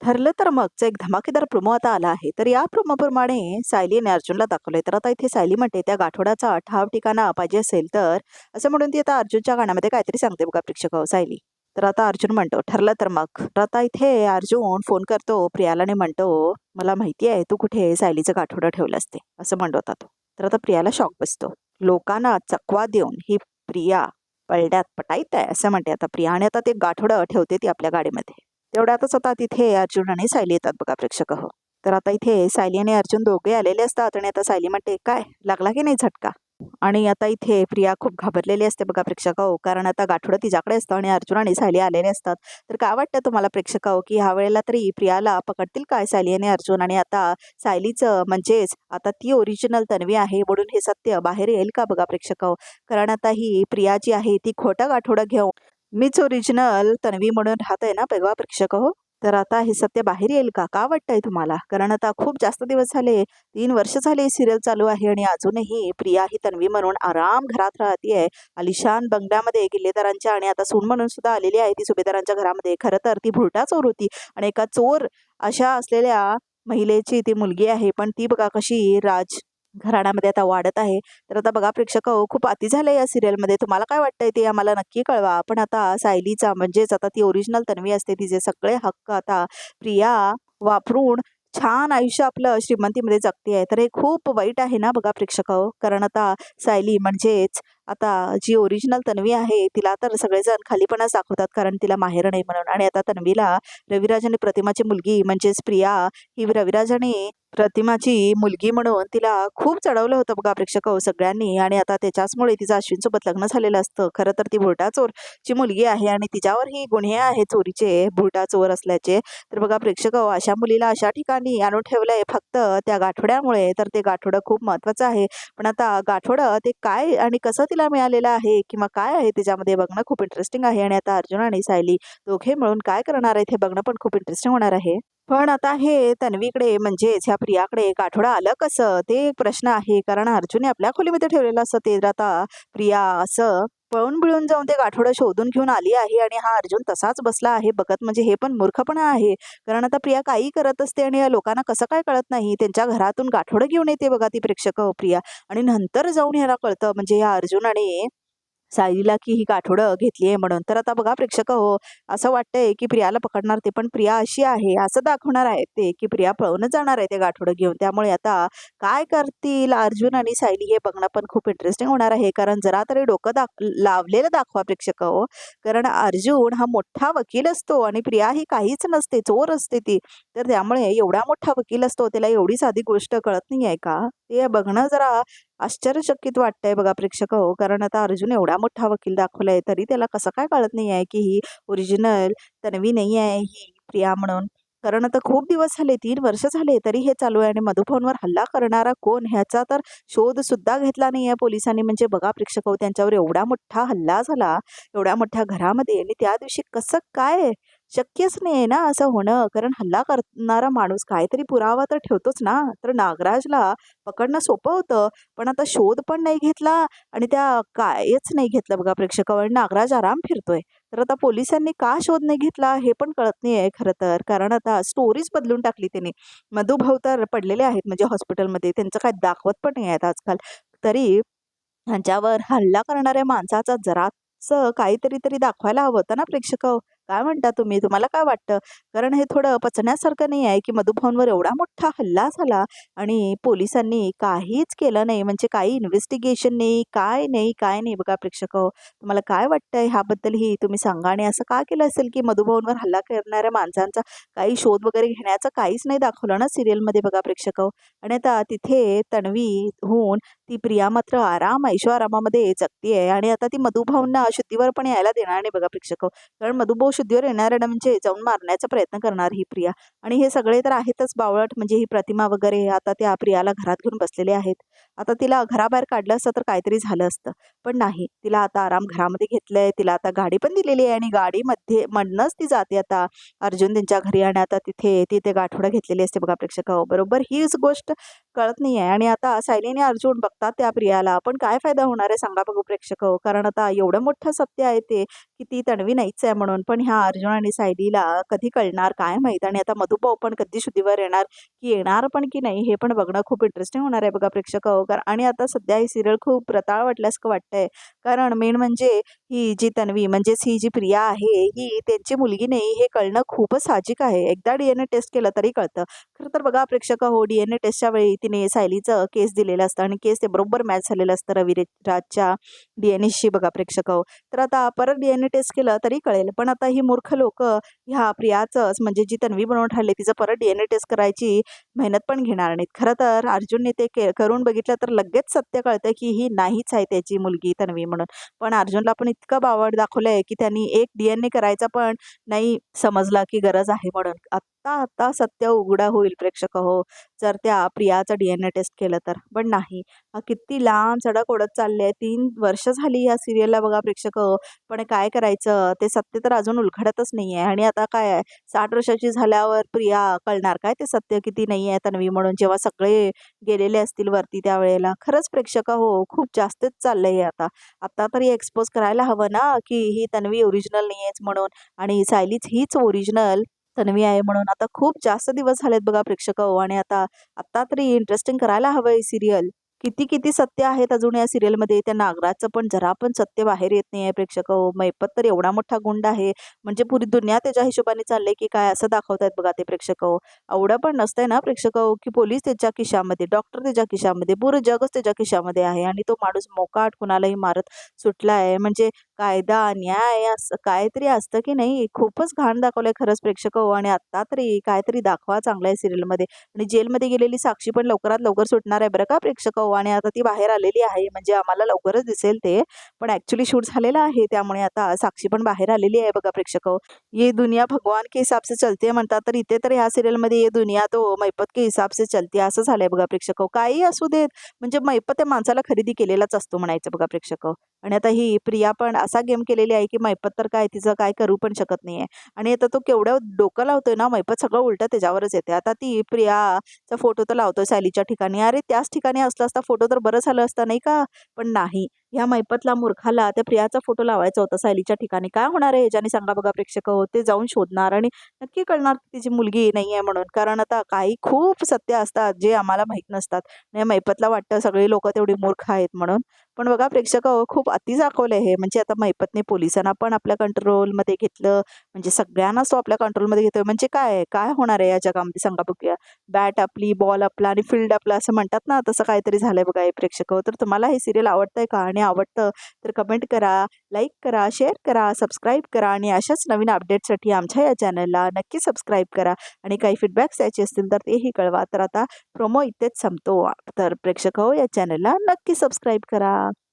ठरलं तर मगचा एक धमाकेदार प्रोमो आता आला आहे. तर या प्रोमोप्रमाणे सायली आणि अर्जुनला दाखवलंय. तर आता इथे सायली म्हणते त्या गाठोड्याचा ठाव ठिकाणा पाहिजे असेल तर असं म्हणून ती आता अर्जुनच्या गाण्यामध्ये काहीतरी सांगते बघा प्रेक्षक सायली. तर आता अर्जुन म्हणतो ठरलं तर मग. तर आता इथे अर्जुन फोन करतो प्रियाला आणि म्हणतो मला माहिती आहे तू कुठे सायलीचं गाठोडं ठेवलं असते असं म्हणतो आता तो. तर आता प्रियाला शॉक बसतो. लोकांना चकवा देऊन ही प्रिया पलड्यात पटाईत आहे असं म्हणते आता प्रिया आणि आता ते गाठोडं ठेवते ती आपल्या गाडीमध्ये. तेवढ्यातच आता तिथे अर्जुन आणि सायली येतात बघा प्रेक्षक हो. तर आता इथे सायली आणि अर्जुन दोघे आलेले असतात आणि आता सायली म्हणते काय लागला की नाही झटका. आणि आता इथे प्रिया खूप घाबरलेली असते बघा प्रेक्षक हो, कारण आता गाठोडं तिच्याकडे असतं आणि अर्जुन आणि सायली आलेले असतात. तर काय वाटतं तुम्हाला प्रेक्षक हो, की ह्या वेळेला तरी प्रियाला पकडतील काय सायली आणि अर्जुन आणि आता सायलीचं म्हणजेच आता ती ओरिजिनल तन्वी आहे म्हणून हे सत्य बाहेर येईल का बघा प्रेक्षक हो. कारण आता ही प्रिया जी आहे ती खोटं गाठोडं घेऊन मीच ओरिजिनल तन्वी म्हणून राहत आहे ना बघा प्रेक्षक हो. तर आता हे सत्य बाहेर येईल का वाटतंय तुम्हाला? कारण आता खूप जास्त दिवस झाले, 3 वर्ष झाले सिरियल चालू आहे आणि अजूनही प्रिया ही तन्वी म्हणून आराम घरात राहतीये. आलिशान बंगल्यामध्ये गिल्लेदारांच्या आणि आता सून म्हणून सुद्धा आलेली आहे ती सुभेदारांच्या घरामध्ये. खरं तर ती भुरटा चोर होती आणि एका चोर अशा असलेल्या महिलेची ती मुलगी आहे. पण ती बघा कशी घराण्यामध्ये आता वाढत आहे. तर आता बघा प्रेक्षक हो, खूप अति झालंय या सिरियलमध्ये. तुम्हाला काय वाटतंय ते आम्हाला नक्की कळवा. पण आता सायलीचा म्हणजेच आता ती ओरिजिनल तन्वी असते तिचे सगळे हक्क आता प्रिया वापरून छान आयुष्य आपलं श्रीमंतीमध्ये जगते आहे. तर हे खूप वाईट आहे ना बघा प्रेक्षक हो. कारण आता सायली म्हणजेच आता जी ओरिजिनल तन्वी आहे तिला तर सगळेजण खालीपणाच दाखवतात कारण तिला माहेर नाही म्हणून. आणि आता तन्वीला रविराज आणि प्रतिमाची मुलगी म्हणजेच प्रिया ही रविराज आणि प्रतिमाची मुलगी म्हणून तिला खूप चढवलं होतं बघा प्रेक्षक हो सगळ्यांनी. आणि आता त्याच्याचमुळे तिचं अश्विनसोबत लग्न झालेलं असतं. खरं तर ती भुरटा चोरची मुलगी आहे आणि तिच्यावरही गुन्हे आहे चोरीचे, भुरटा चोर असल्याचे. तर बघा प्रेक्षक हो, अशा मुलीला अशा ठिकाणी आणून ठेवलंय फक्त त्या गाठोड्यामुळे. तर ते गाठोडं खूप महत्वाचं आहे. पण आता गाठोडं ते काय आणि कसं तिला मिळालेलं आहे किंवा काय आहे त्याच्यामध्ये बघणं खूप इंटरेस्टिंग आहे. आणि आता अर्जुन आणि सायली दोघे मिळून काय करणार आहेत हे बघणं पण खूप इंटरेस्टिंग होणार आहे. पण आता हे तन्वीकडे म्हणजेच ह्या प्रियाकडे गाठोडं आलं कसं ते एक प्रश्न आहे. कारण अर्जुनने आपल्या खोलीमध्ये ठेवलेलं असतं ते. तर आता प्रिया असं पळून बिळून जाऊन ते गाठोडं शोधून घेऊन आली आहे आणि हा अर्जुन तसाच बसला आहे बघत. म्हणजे हे पण मूर्खपणा आहे. कारण आता प्रिया काही करत असते आणि या लोकांना कसं काय कळत नाही. त्यांच्या घरातून गाठोडं घेऊन येते बघा ती प्रेक्षक हो प्रिया. आणि नंतर जाऊन ह्याला कळतं म्हणजे या अर्जुन आणि सायलीला की ही गाठोडं घेतली आहे म्हणून. तर आता बघा प्रेक्षक हो, असं वाटतंय की प्रियाला पकडणार ते, पण प्रिया अशी आहे असं दाखवणार आहे ते की प्रिया पळूनच जाणार आहे ते गाठोडं घेऊन. त्यामुळे आता काय करतील अर्जुन आणि सायली हे बघणं पण खूप इंटरेस्टिंग होणार आहे. कारण जरा तरी डोकं लावलेलं दाखवा प्रेक्षक हो. कारण अर्जुन हा मोठा वकील असतो आणि प्रिया ही काहीच नसते, चोर असते ती. तर त्यामुळे एवढा मोठा वकील असतो त्याला एवढी साधी गोष्ट कळत नाही आहे का? ते बघणं जरा आश्चर्यचकित वाटतंय बघा प्रेक्षक हो. कारण आता अर्जुन एवढा मोठा वकील दाखवलाय तरी त्याला कसं काय कळत नाही आहे की ही ओरिजिनल तन्वी नाही आहे ही प्रिया म्हणून. कारण आता खूप दिवस झाले, 3 वर्ष झाले तरी हे चालू आहे. आणि मधुफोनवर हल्ला करणारा कोण ह्याचा तर शोध सुद्धा घेतला नाही आहे पोलिसांनी. म्हणजे बघा प्रेक्षक हो, त्यांच्यावर एवढा मोठा हल्ला झाला एवढ्या मोठ्या घरामध्ये आणि त्या दिवशी कसं काय शक्यच नाही ना असं होणं. कारण हल्ला करणारा माणूस काहीतरी पुरावा तर ठेवतोच ना. तर नागराजला पकडणं सोपं होतं. पण आता शोध पण नाही घेतला आणि त्या कायच नाही घेतलं बघा प्रेक्षकावर. नागराज आराम फिरतोय. तर आता पोलिसांनी का शोध नाही घेतला हे पण कळत नाही आहे खरं तर. कारण आता स्टोरीज बदलून टाकली त्यांनी. मधुभाऊ तर पडलेले आहेत म्हणजे हॉस्पिटलमध्ये, त्यांचं काय दाखवत पण नाही आहेत आजकाल. तरी ह्यांच्यावर हल्ला करणाऱ्या माणसाचा जरासं काहीतरी तरी दाखवायला हवं होतं ना प्रेक्षक. काय म्हणता तुम्ही? तुम्हाला काय वाटतं? कारण हे थोडं पचण्यासारखं नाही आहे की मधुभाऊंवर एवढा मोठा हल्ला झाला आणि पोलिसांनी काहीच केलं नाही. म्हणजे काही इन्व्हेस्टिगेशन नाही, काय नाही बघा प्रेक्षक. तुम्हाला काय वाटतंय ह्याबद्दलही तुम्ही सांगा. आणि असं का केलं असेल की मधुभाऊंवर हल्ला करणाऱ्या माणसांचा काही शोध वगैरे घेण्याचं काहीच नाही दाखवलं ना सिरियलमध्ये बघा प्रेक्षक. आणि आता तिथे तन्वी होऊन ती प्रिया मात्र आराम ऐशोआरामामध्ये जगतीये आणि आता ती मधुभाऊंना शुद्धीवर पण यायला देणार नाही बघा प्रेक्षक. कारण मधुभाऊ शुद्धीवर येणार म्हणजे जाऊन मारण्याचा प्रयत्न करणार ही प्रिया. आणि हे सगळे तर आहेतच बावळट, म्हणजे ही प्रतिमा वगैरे आता त्या प्रियाला घरात घेऊन बसलेले आहेत. आता तिला घराबाहेर काढलं असतं तर काहीतरी झालं असतं. पण नाही, तिला आता आराम घरामध्ये घेतलंय. तिला आता गाडी पण दिलेली आहे आणि गाडीमध्ये मधनंच ती जाते आता अर्जुन त्यांच्या घरी. आणि आता तिथे तिथे गाठोडं घेतलेली असते बघा प्रेक्षक. बरोबर हीच गोष्ट कळत नाही आहे. आणि आता सायली आणि अर्जुन बघतात त्या प्रियाला, पण काय फायदा होणार आहे सांगा बघू प्रेक्षक. कारण आता एवढं मोठं सत्य आहे ते की ती तन्वी नाहीच आहे म्हणून. पण पण ह्या अर्जुन आणि सायलीला कधी कळणार काय माहीत. आणि आता मधुभाऊ पण कधी शुद्धीवर येणार, की येणार पण की नाही हे पण बघणं खूप इंटरेस्टिंग होणार आहे बघा प्रेक्षक हो. आणि आता सध्या ही सिरियल खूप रताळ वाटल्यासारखं वाटतंय. कारण मेन म्हणजे ही जी तन्वी म्हणजेच ही जी प्रिया आहे ही त्यांची मुलगी नाही हे कळणं खूपच साहजिक आहे. एकदा DNA टेस्ट केलं तरी कळतं. खरं तर बघा प्रेक्षक हो, DNA टेस्टच्या वेळी तिने सायलीचं केस दिलेलं असतं आणि केस ते बरोबर मॅच झालेलं असतं रविराजच्या DNAशी बघा प्रेक्षक हो. तर आता परत DNA टेस्ट केलं तरी कळेल. पण आता ही मूर्ख लोकं ह्या प्रियाचंच म्हणजे जी तन्वी बनवून राहिली तिचं परत DNA टेस्ट करायची मेहनत पण घेणार नाहीत. खरं तर अर्जुनने ते करून बघितलं तर लगेच सत्य कळतं की ही नाहीच आहे त्याची मुलगी तन्वी म्हणून. पण अर्जुनला पण इतकं बावळ दाखवलंय की त्यांनी एक DNA करायचा पण नाही समजला की गरज आहे म्हणून. आता सत्य उघडा होईल प्रेक्षक हो, जर त्या प्रियाचं DNA टेस्ट केलं तर. पण नाही. किती लांब सडक ओढत चालले. 3 वर्ष झाली या सीरियलला बघा प्रेक्षक हो. पण काय करायचं? ते सत्य तर अजून उलगडतच नाहीये. आणि आता काय आहे 60 वर्षाची झाल्यावर प्रिया कळणार काय ते सत्य किती नाहीये तन्वी म्हणून, जेव्हा सगळे गेलेले असतील वरती त्यावेळेला. खरंच प्रेक्षक हो, खूप जास्तच चाललंय हे आता. आता तरी एक्सपोज करायला हवं ना, की ही तन्वी ओरिजिनल नाहीयेच म्हणून आणि सायलीच हीच ओरिजिनल तन्वी आहे म्हणून. आता खूप जास्त दिवस झालेत बघा प्रेक्षक हो. आणि आता आता तरी इंटरेस्टिंग करायला हवं ही सीरियल. किती सत्य आहेत अजून या सीरियलमध्ये. त्या नागराजचं पण जरा पण सत्य बाहेर येत नाहीये प्रेक्षक हो. मैपत तर एवढा मोठा गुंड आहे, म्हणजे पुरी दुनिया त्याच्या हिशोबाने चाललंय की काय असं दाखवतायत बघा ते प्रेक्षक हो. एवढं पण नसतंय ना प्रेक्षक हो, की पोलीस त्याच्या खिशामध्ये, डॉक्टर त्याच्या खिशामध्ये, पुरं जगच त्याच्या खिशामध्ये आहे आणि तो माणूस मोकाट कुणालाही मारत सुटला आहे. म्हणजे कायदा, न्याय असं काहीतरी असतं की नाही? खूपच घाण दाखवलंय खरंच प्रेक्षक हो. आणि आत्ता तरी काहीतरी दाखवा चांगलं आहे सीरियलमध्ये. आणि जेलमध्ये गेलेली साक्षी पण लवकरात लवकर सुटणार आहे बरं का प्रेक्षक हो. आणि आता ती बाहेर आलेली आहे, म्हणजे आम्हाला लवकरच दिसेल ते. पण ॲक्चुअली शूट झालेलं आहे, त्यामुळे आता साक्षी पण बाहेर आलेली आहे बघा प्रेक्षक हो. ये दुनिया भगवान के हिसाब से चलती है म्हणतात, तर इथे तर ह्या सीरियलमध्ये ये दुनिया तो मैपत के हिसाब से चलती है असं झालंय बघा प्रेक्षक हो. काहीही असू देत, म्हणजे मैपत त्या माणसाला खरेदी केलेलाच असतो म्हणायचं बघा प्रेक्षक हो. आणि आता ही प्रिया पण असा गेम केलेली आहे की मैपत तर काय तिचं काय करू पण शकत नाहीये. आणि आता तो केवढं डोकं लावतोय ना, मैपत सगळं उलटं त्याच्यावरच येते. आता ती प्रियाचा फोटो तर लावतोय सायलीच्या ठिकाणी. अरे त्याच ठिकाणी असला असता फोटो तर बरं झालं असतं नाही का? पण नाही. ह्या मैपतला मूर्खाला त्या प्रियाचा फोटो लावायचा होता सायलीच्या ठिकाणी. काय होणार आहे ह्याच्याने सांगा बघा प्रेक्षक हो. ते जाऊन शोधणार आणि नक्की कळणार की तिची मुलगी नाहीये म्हणून. कारण आता काही खूप सत्य असतात जे आम्हाला माहीत नसतात. नाही मैपतला वाटतं सगळी लोकं तेवढी मूर्ख आहेत म्हणून. पण बघा प्रेक्षक हो, खूप अति दाखवलंय हे. म्हणजे आता मैपतने पोलिसांना पण आपल्या कंट्रोलमध्ये घेतलं. म्हणजे सगळ्यांनाच तो आपल्या कंट्रोलमध्ये घेतोय. म्हणजे काय, काय होणार आहे या जगामध्ये सांगा बघूया. बॅट आपली, बॉल आपला आणि फील्ड आपला असं म्हणतात ना, तसं काहीतरी झालंय बघा हे प्रेक्षक हो. तर तुम्हाला हे सीरियल आवडतंय का? आणि आवडतं तर कमेंट करा, लाईक करा, शेअर करा, सबस्क्राईब करा आणि अशाच नवीन अपडेटसाठी आमच्या या चॅनलला नक्की सबस्क्राईब करा. आणि काही फीडबॅक्स द्यायचे असतील तर तेही कळवा. तर आता प्रोमो इथेच संपतो. तर प्रेक्षक हो, या चॅनलला नक्की सबस्क्राईब करा.